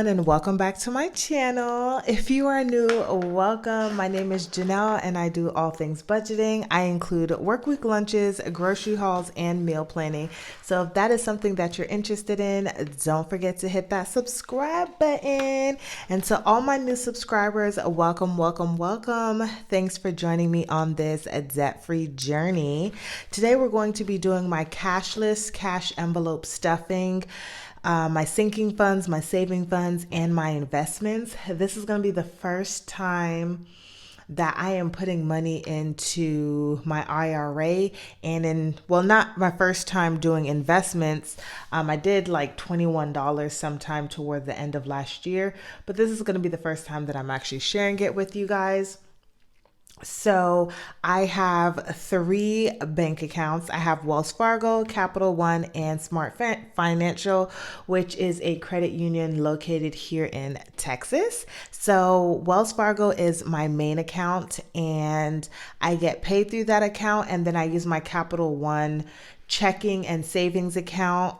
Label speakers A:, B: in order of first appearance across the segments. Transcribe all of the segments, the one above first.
A: everyone, and welcome back to my channel. If you are new, welcome. My name is Janelle and I do all things budgeting. I include work week lunches, grocery hauls, and meal planning. So if that is something that you're interested in, don't forget to hit that subscribe button. And to all my new subscribers, welcome, welcome, welcome. Thanks for joining me on this debt-free journey. Today we're going to be doing my cashless cash envelope stuffing, my sinking funds, my saving funds, and my investments. This is going to be the first time that I am putting money into my IRA, and not my first time doing investments. I did like $21 sometime toward the end of last year, but this is going to be the first time that I'm actually sharing it with you guys. So I have three bank accounts. I have Wells Fargo, Capital One, and Smart Financial, which is a credit union located here in Texas. So Wells Fargo is my main account and I get paid through that account. And then I use my Capital One checking and savings account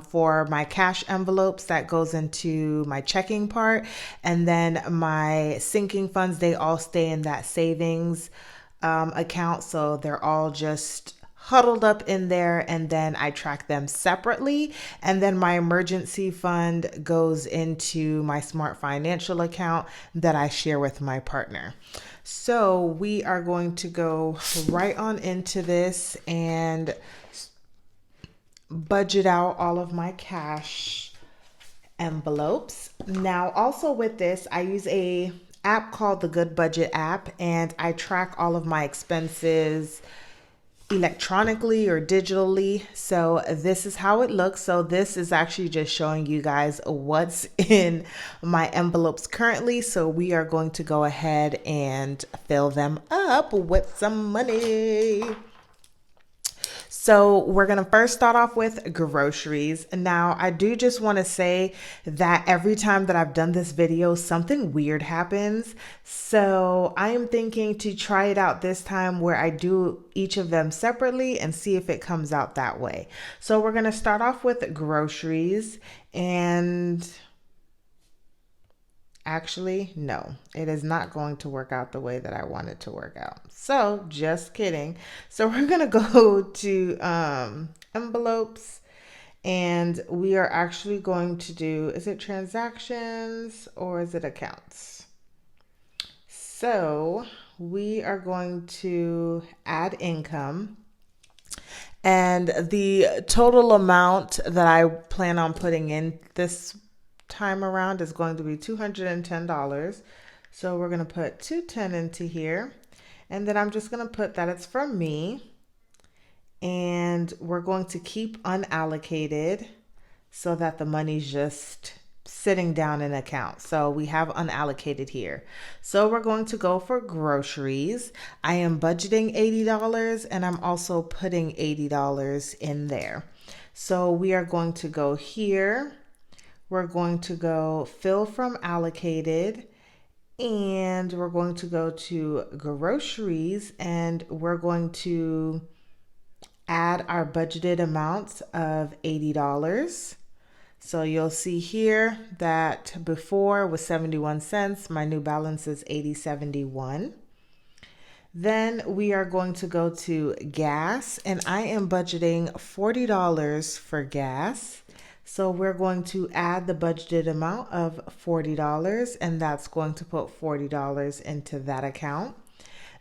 A: for my cash envelopes that goes into my checking part, and then my sinking funds, they all stay in that savings account, so they're all just huddled up in there, and then I track them separately. And then my emergency fund goes into my Smart Financial account that I share with my partner. So we are going to go right on into this and budget out all of my cash envelopes. Now, also with this, I use a app called the Good Budget app, and I track all of my expenses electronically or digitally. So this is how it looks. So this is actually just showing you guys what's in my envelopes currently. So we are going to go ahead and fill them up with some money. So we're going to first start off with groceries. Now, I do just want to say that every time that I've done this video, something weird happens. So I am thinking to try it out this time where I do each of them separately and see if it comes out that way. So we're going to start off with groceries, and actually, no, it is not going to work out the way that I want it to work out. So just kidding. So we're going to go to envelopes, and we are actually going to do, is it transactions or is it accounts? So we are going to add income. And the total amount that I plan on putting in this time around is going to be $210. So we're going to put 210 into here, and then I'm just going to put that it's from me, and we're going to keep unallocated so that the money's just sitting down in account. So we have unallocated here. So we're going to go for groceries. I am budgeting $80, and I'm also putting $80 in there. So we are going to go here. We're going to go fill from allocated, and we're going to go to groceries, and we're going to add our budgeted amounts of $80. So you'll see here that before was 71 cents. My new balance is 80.71. Then we are going to go to gas, and I am budgeting $40 for gas. So we're going to add the budgeted amount of $40, and that's going to put $40 into that account.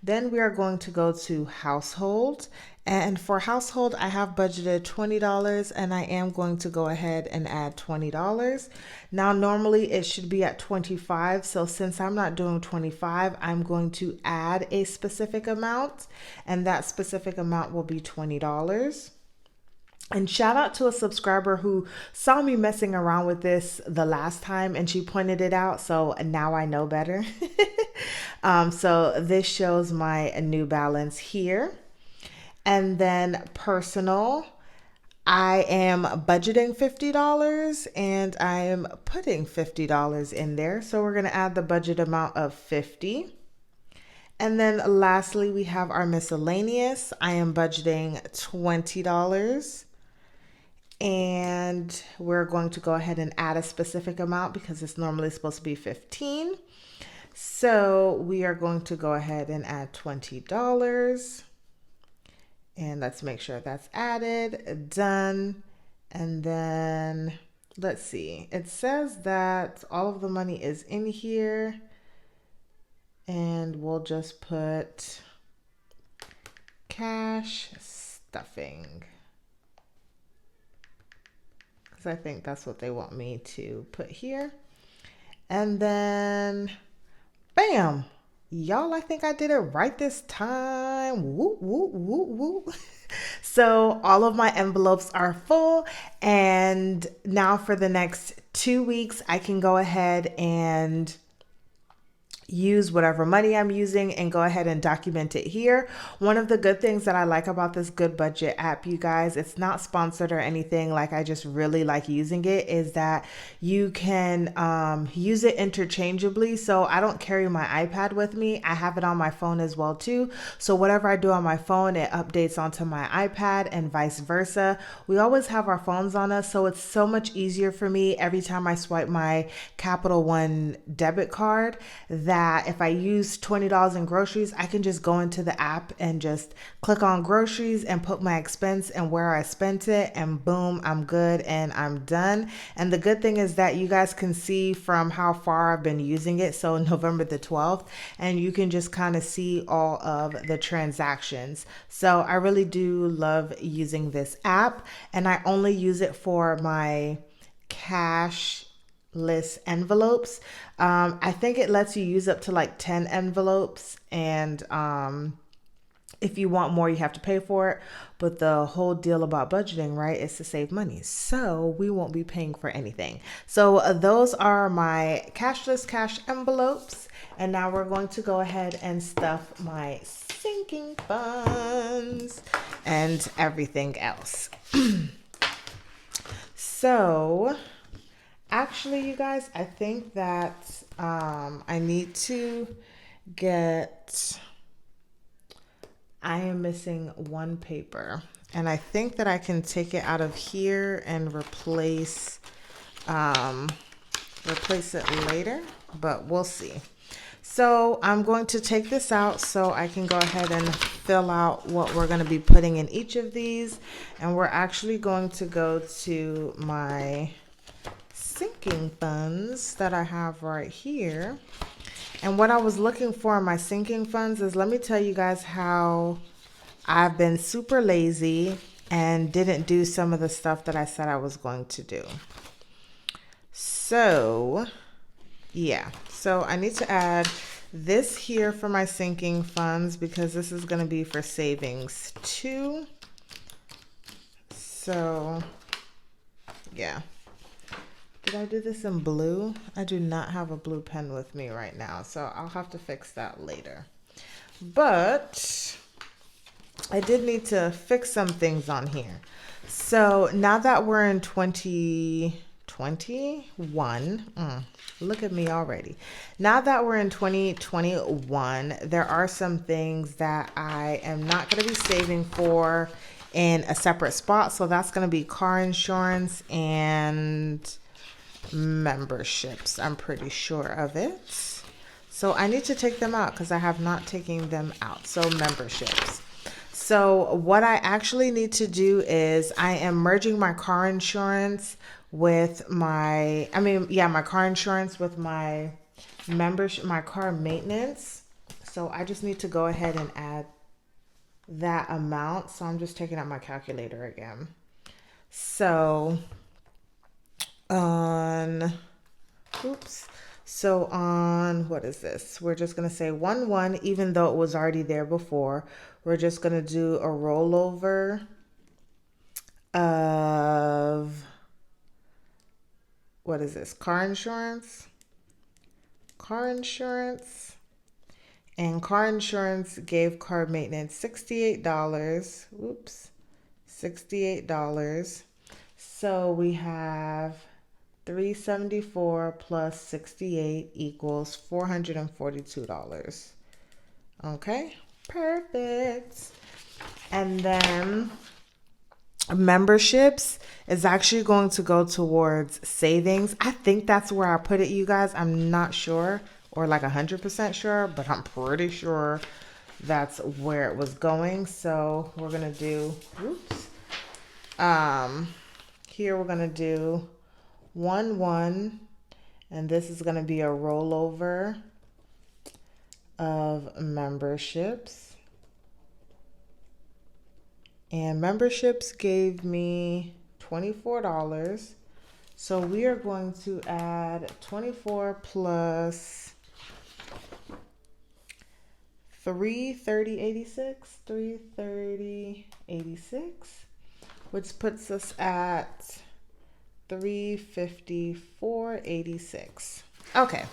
A: Then we are going to go to household, and for household, I have budgeted $20, and I am going to go ahead and add $20. Now, normally it should be at 25. So since I'm not doing 25, I'm going to add a specific amount, and that specific amount will be $20. And shout out to a subscriber who saw me messing around with this the last time, and she pointed it out. So now I know better. So this shows my new balance here. And then personal, I am budgeting $50, and I am putting $50 in there. So we're going to add the budget amount of 50. And then lastly, we have our miscellaneous. I am budgeting $20. And we're going to go ahead and add a specific amount because it's normally supposed to be 15. So we are going to go ahead and add $20. And let's make sure that's added, done. And then let's see, it says that all of the money is in here, and we'll just put cash stuffing because I think that's what they want me to put here. And then bam, y'all, I think I did it right this time. Woo, woo, woo, woo. So all of my envelopes are full, and now for the next 2 weeks, I can go ahead and use whatever money I'm using and go ahead and document it here. One of the good things that I like about this Good Budget app, you guys, it's not sponsored or anything, like I just really like using it, is that you can use it interchangeably. So I don't carry my iPad with me. I have it on my phone as well too. So whatever I do on my phone, it updates onto my iPad and vice versa. We always have our phones on us, so it's so much easier for me every time I swipe my Capital One debit card that if I use $20 in groceries, I can just go into the app and just click on groceries and put my expense and where I spent it, and boom, I'm good and I'm done. And the good thing is that you guys can see from how far I've been using it. So November the 12th, and you can just kind of see all of the transactions. So I really do love using this app, and I only use it for my cash list envelopes. I think it lets you use up to like 10 envelopes, and if you want more, you have to pay for it. But the whole deal about budgeting, right, is to save money. So we won't be paying for anything. So those are my cashless cash envelopes. And now we're going to go ahead and stuff my sinking funds and everything else. So actually, you guys, I think that I need to get, I am missing one paper, and I think that I can take it out of here and replace it later, but we'll see. So I'm going to take this out so I can go ahead and fill out what we're going to be putting in each of these. And we're actually going to go to my sinking funds that I have right here. And what I was looking for in my sinking funds is, let me tell you guys how I've been super lazy and didn't do some of the stuff that I said I was going to do. So yeah, so I need to add this here for my sinking funds because this is going to be for savings too. So yeah. Did I do this in blue? I do not have a blue pen with me right now, so I'll have to fix that later. But I did need to fix some things on here. So now that we're in 2021, look at me already. Now that we're in 2021, there are some things that I am not going to be saving for in a separate spot. So that's going to be car insurance and memberships. I'm pretty sure of it. So I need to take them out because I have not taken them out. So memberships. So what I actually need to do is I am merging my car insurance with my car insurance with my membership, my car maintenance. So I just need to go ahead and add that amount. So I'm just taking out my calculator again. So on what is this? We're just going to say 1-1, even though it was already there before. We're just going to do a rollover of, what is this? Car insurance. And car insurance gave car maintenance $68. $68. So we have 374 plus 68 equals $442. Okay, perfect. And then memberships is actually going to go towards savings. I think that's where I put it, you guys. I'm not sure, or like 100% sure, but I'm pretty sure that's where it was going. So we're gonna do, oops. Here we're gonna do 1-1, and this is gonna be a rollover of memberships. And memberships gave me $24. So we are going to add 24 plus 330.86, which puts us at 354.86. Okay,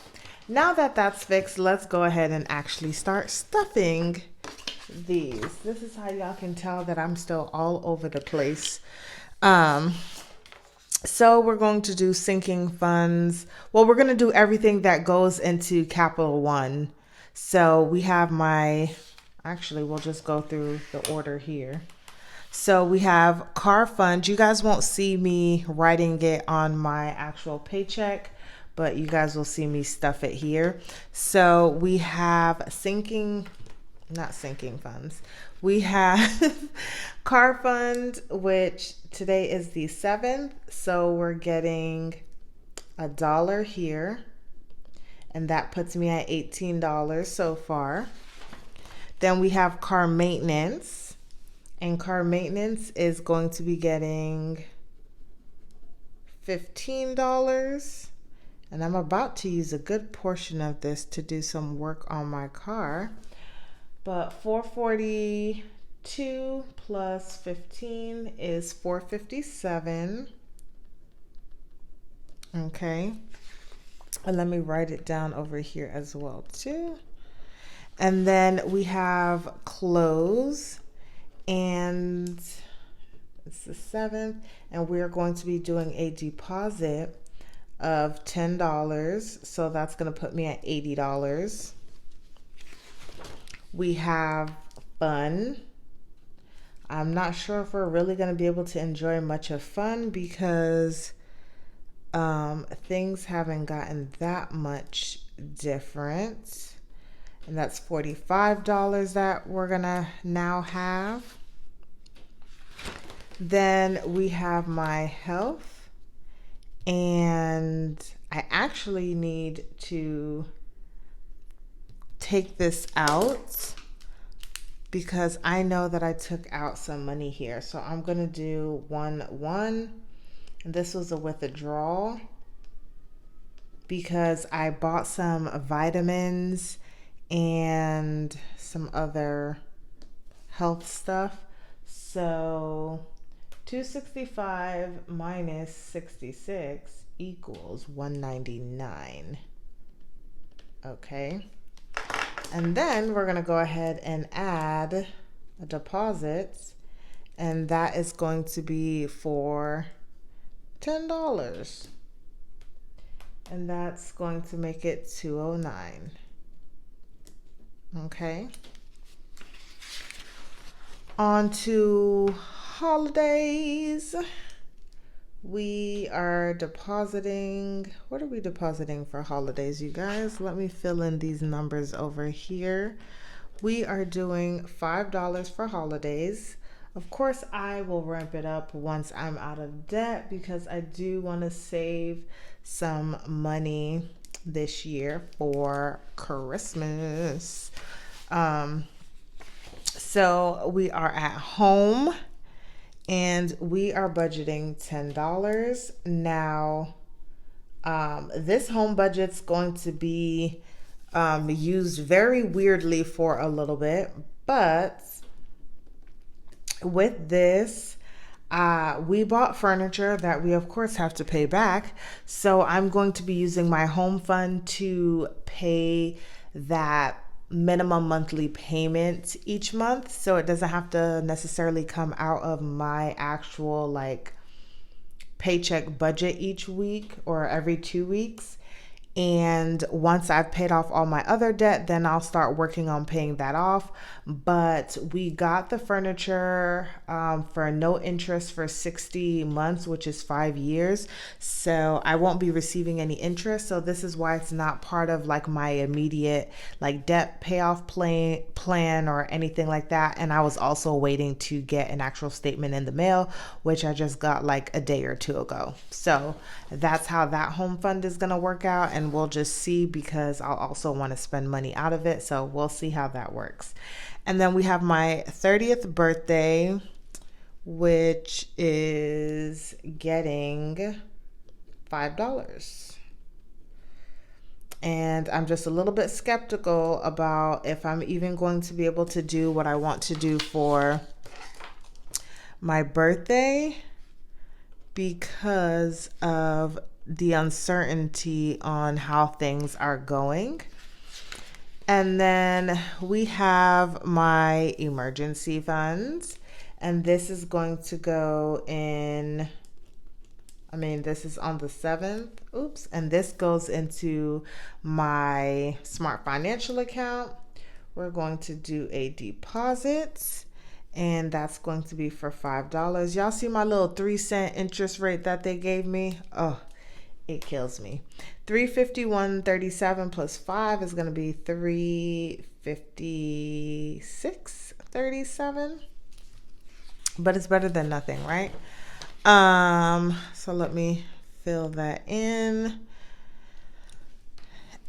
A: now that that's fixed, let's go ahead and actually start stuffing these. This is how y'all can tell that I'm still all over the place. So we're going to do sinking funds. Well, we're going to do everything that goes into Capital One. So we have actually, we'll just go through the order here. So we have car fund. You guys won't see me writing it on my actual paycheck, but you guys will see me stuff it here. So we have not sinking funds. We have car fund, which today is the 7th. So we're getting $1 here. And that puts me at $18 so far. Then we have car maintenance. And car maintenance is going to be getting $15. And I'm about to use a good portion of this to do some work on my car. But 442 plus 15 is 457. Okay. And let me write it down over here as well too. And then we have clothes, and it's the 7th, and we're going to be doing a deposit of $10. So that's going to put me at $80. We have fun. I'm not sure if we're really going to be able to enjoy much of fun because things haven't gotten that much different. And that's $45 that we're going to now have. Then we have my health. And I actually need to take this out because I know that I took out some money here. So I'm going to do 1-1. And this was a withdrawal because I bought some vitamins and some other health stuff. So 265 minus 66 equals 199. Okay. And then we're going to go ahead and add a deposit, and that is going to be for $10. And that's going to make it 209. Okay. On to holidays. We are depositing. What are we depositing for holidays, you guys? Let me fill in these numbers over here. We are doing $5 for holidays. Of course, I will ramp it up once I'm out of debt because I do want to save some money this year for Christmas. So we are at home and we are budgeting $10. Now, this home budget's going to be used very weirdly for a little bit, but with this, we bought furniture that we of course have to pay back. So I'm going to be using my home fund to pay that minimum monthly payment each month. So it doesn't have to necessarily come out of my actual paycheck budget each week or every 2 weeks. And once I've paid off all my other debt, then I'll start working on paying that off. But we got the furniture for no interest for 60 months, which is 5 years. So I won't be receiving any interest. So this is why it's not part of like my immediate like debt payoff plan or anything like that. And I was also waiting to get an actual statement in the mail, which I just got like a day or two ago. So that's how that home fund is going to work out. And we'll just see, because I'll also want to spend money out of it. So we'll see how that works. And then we have my 30th birthday, which is getting $5. And I'm just a little bit skeptical about if I'm even going to be able to do what I want to do for my birthday, because of the uncertainty on how things are going. And then we have my emergency funds, and this is going to go in, this is on the 7th. Oops. And this goes into my Smart Financial account. We're going to do a deposit, and that's going to be for $5. Y'all see my little 3-cent interest rate that they gave me? Oh, it kills me. 351.37 plus 5 is going to be 356.37. But it's better than nothing, right? So let me fill that in.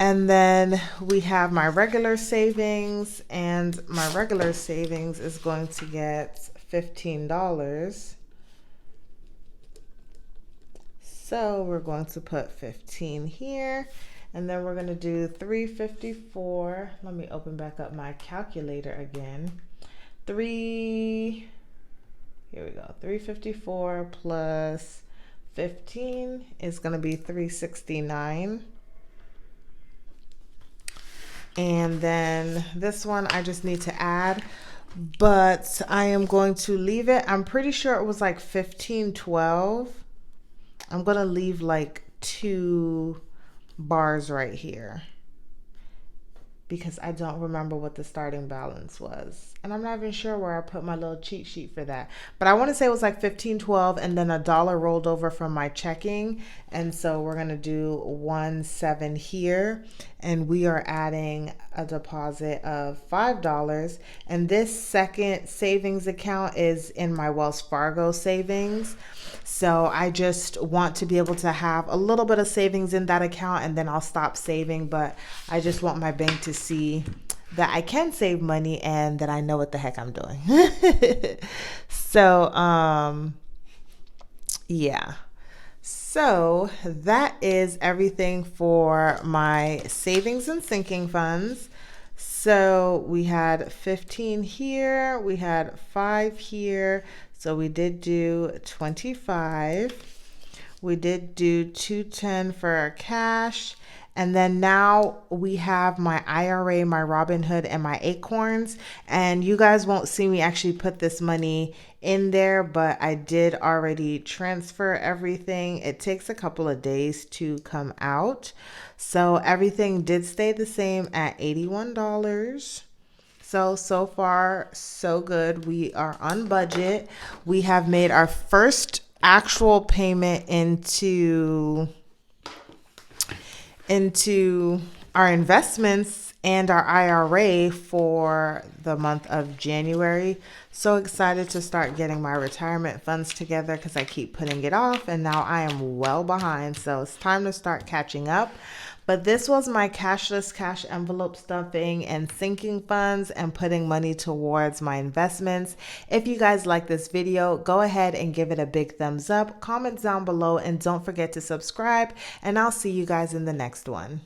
A: And then we have my regular savings, and my regular savings is going to get $15. So we're going to put 15 here, and then we're going to do 354. Let me open back up my calculator again. Here we go. 354 plus 15 is going to be 369. And then this one I just need to add, but I am going to leave it. I'm pretty sure it was like 1512. I'm going to leave like 2 bars right here, because I don't remember what the starting balance was. And I'm not even sure where I put my little cheat sheet for that. But I want to say it was like 1512, and then $1 rolled over from my checking. And so we're going to do 17 here. And we are adding a deposit of $5. And this second savings account is in my Wells Fargo savings. So I just want to be able to have a little bit of savings in that account, and then I'll stop saving. But I just want my bank to see that I can save money and that I know what the heck I'm doing. So, yeah. So that is everything for my savings and sinking funds. So we had 15 here, we had 5 here. So we did do 25. We did do 210 for our cash. And then now we have my IRA, my Robinhood, and my Acorns. And you guys won't see me actually put this money in there, but I did already transfer everything. It takes a couple of days to come out. So everything did stay the same at $81. So far, so good. We are on budget. We have made our first actual payment into our investments and our IRA for the month of January. So excited to start getting my retirement funds together, because I keep putting it off, and now I am well behind. So it's time to start catching up. But this was my cashless cash envelope stuffing and sinking funds and putting money towards my investments. If you guys like this video, go ahead and give it a big thumbs up, comment down below, and don't forget to subscribe. And I'll see you guys in the next one.